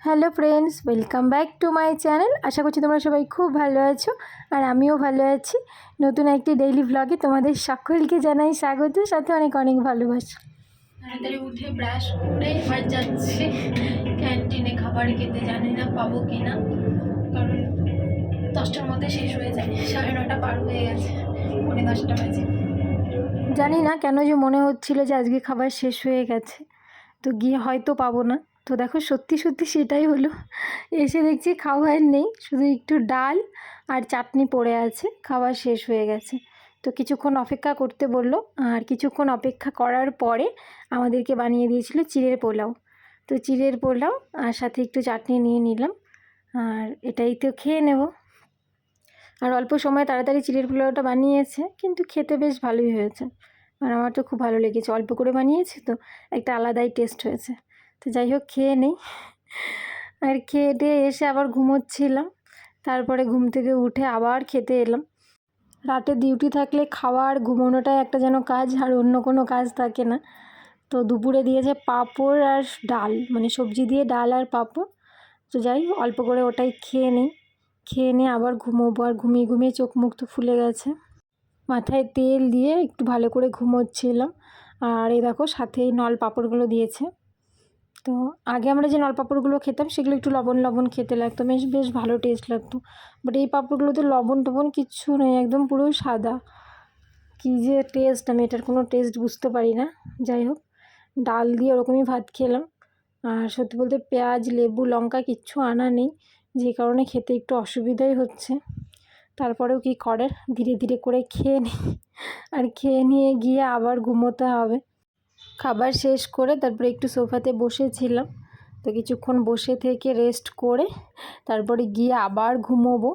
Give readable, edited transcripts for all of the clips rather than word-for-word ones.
Hello friends, welcome back to my channel. আশা করছি তোমরা সবাই খুব ভালো আছো আর আমিও ভালো আছি। নতুন একটি ডেইলি ব্লগে তোমাদের সকলকে জানাই স্বাগত, সাথে অনেক অনেক ভালোবাসা। তাড়াতাড়ি উঠে ব্রাশ করে এবার যাচ্ছি ক্যান্টিনে খাবার খেতে। জানি না পাবো কি না, কারণ 10টার মধ্যে শেষ হয়ে যায়। 9:30 পার হয়ে গেছে, 10:45 বাজে। জানি না কেন যে মনে হচ্ছিল যে আজকে খাবার শেষ হয়ে গেছে, তো গিয়ে হয়তো পাবো না। তো দেখো সত্যি সত্যি সেটাই হলো। এসে দেখছি খাবার নেই, শুধু একটু ডাল আর চাটনি পড়ে আছে, খাবার শেষ হয়ে গেছে। তো কিছুক্ষণ অপেক্ষা করতে বললো, আর কিছুক্ষণ অপেক্ষা করার পরে আমাদেরকে বানিয়ে দিয়েছিল চিড়ের পোলাও। তো চিড়ের পোলাও আর সাথে একটু চাটনি নিয়ে নিলাম, আর এটাই তো খেয়ে নেব। আর অল্প সময় তাড়াতাড়ি চিড়ের পোলাওটা বানিয়েছে, কিন্তু খেতে বেশ ভালোই হয়েছে। আর আমার তো খুব ভালো লেগেছে, অল্প করে বানিয়েছি তো একটা আলাদাই টেস্ট হয়েছে। তো যাই হোক, খেয়ে নেই। আর খেয়ে দিয়ে এসে আবার ঘুমোচ্ছিলাম, তারপরে ঘুম থেকে উঠে আবার খেতে এলাম। রাতে ডিউটি থাকলে খাওয়া আর ঘুমোনোটাই একটা যেন কাজ, আর অন্য কোনো কাজ থাকে না। তো দুপুরে দিয়েছে পাঁপড় আর ডাল, মানে সবজি দিয়ে ডাল আর পাঁপড়। তো যাই অল্প করে ওটাই খেয়ে নিই, খেয়ে নিয়ে আবার ঘুমোবো। আর ঘুমিয়ে ঘুমিয়ে চোখ মুখ তো ফুলে গেছে, মাথায় তেল দিয়ে একটু ভালো করে ঘুমোচ্ছিলাম। আর এই দেখো সাথে এই নল পাঁপড়গুলো দিয়েছে। তো আগে আমরা যে নল পাঁপড়গুলো খেতাম সেগুলো একটু লবণ লবণ খেতে লাগতো, বেশ ভালো টেস্ট লাগতো। বাট এই পাঁপড়গুলোতে লবণ টবণ কিচ্ছু নেই, একদম পুরো সাদা। কী যে টেস্ট, আমি এটার কোনো টেস্ট বুঝতে পারি না। যাই হোক, ডাল দিয়ে ওরকমই ভাত খেলাম। আর সত্যি বলতে পেঁয়াজ লেবু লঙ্কা কিচ্ছু আনা নেই, যে কারণে খেতে একটু অসুবিধাই হচ্ছে। তারপরেও কি করার, ধীরে ধীরে করে খেয়ে নিই। আর খেয়ে নিয়ে গিয়ে আবার ঘুমোতে হবে। খাবার শেষ করে তারপরে একটু সোফাতে বসেছিলাম, তো কিছুক্ষণ বসে থেকে রেস্ট করে তারপরে গিয়ে আবার ঘুমোবো।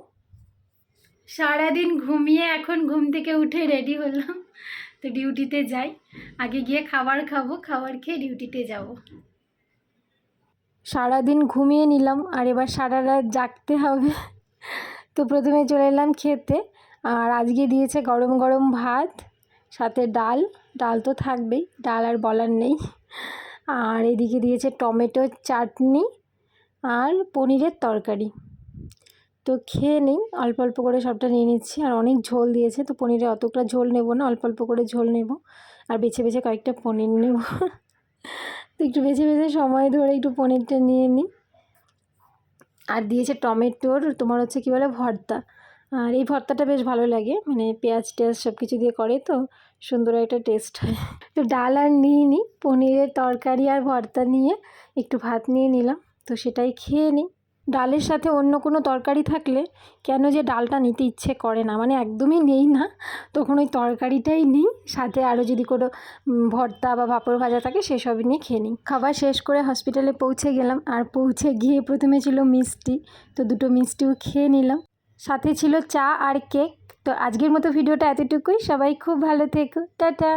সারাদিন ঘুমিয়ে এখন ঘুম থেকে উঠে রেডি হলাম, তো ডিউটিতে যাই। আগে গিয়ে খাবার খাবো, খাবার খেয়ে ডিউটিতে যাব। সারাদিন ঘুমিয়ে নিলাম, আর এবার সারা রাত জাগতে হবে। তো প্রথমে চলে এলাম খেতে। আর আজকে দিয়েছে গরম গরম ভাত, সাথে ডাল। ডাল তো থাকবেই, ডাল আর বলার নেই। আর এদিকে দিয়েছে টমেটো চাটনি আর পনিরের তরকারি। তো খেয়ে নিই, অল্প অল্প করে সবটা নিয়ে নিচ্ছি। আর অনেক ঝোল দিয়েছে, তো পনিরে অতটা ঝোল নেব না, অল্প অল্প করে ঝোল নেব। আর বেছে বেছে কয়েকটা পনির নেব। তো একটু বেছে বেছে সময় ধরে একটু পনিরটা নিয়ে নিই। আর দিয়েছে টমেটোর তোমার হচ্ছে কী বলে ভর্তা। আর এই ভর্তাটা বেশ ভালো লাগে, মানে পেঁয়াজ টেয়াজ সব কিছু দিয়ে করে, তো সুন্দর একটা টেস্ট হয়। তো ডাল আর নিয়ে নিই, পনিরের তরকারি আর ভর্তা নিয়ে একটু ভাত নিয়ে নিলাম, তো সেটাই খেয়ে নিই। ডালের সাথে অন্য কোনো তরকারি থাকলে কেন যে ডালটা নিতে ইচ্ছে করে না, মানে একদমই নেই না, তখন ওই তরকারিটাই নিই। সাথে আরও যদি কোনো ভর্তা বা পাঁপড় ভাজা থাকে সেসবই নিয়ে খেয়ে নিই। খাবার শেষ করে হসপিটালে পৌঁছে গেলাম, আর পৌঁছে গিয়ে প্রথমে ছিল মিষ্টি, তো দুটো মিষ্টিও খেয়ে নিলাম। সাথে ছিল চা আর কেক। তো আজকের মতো ভিডিওটা এতটুকুই, সবাই খুব ভালো থেকো, টাটা।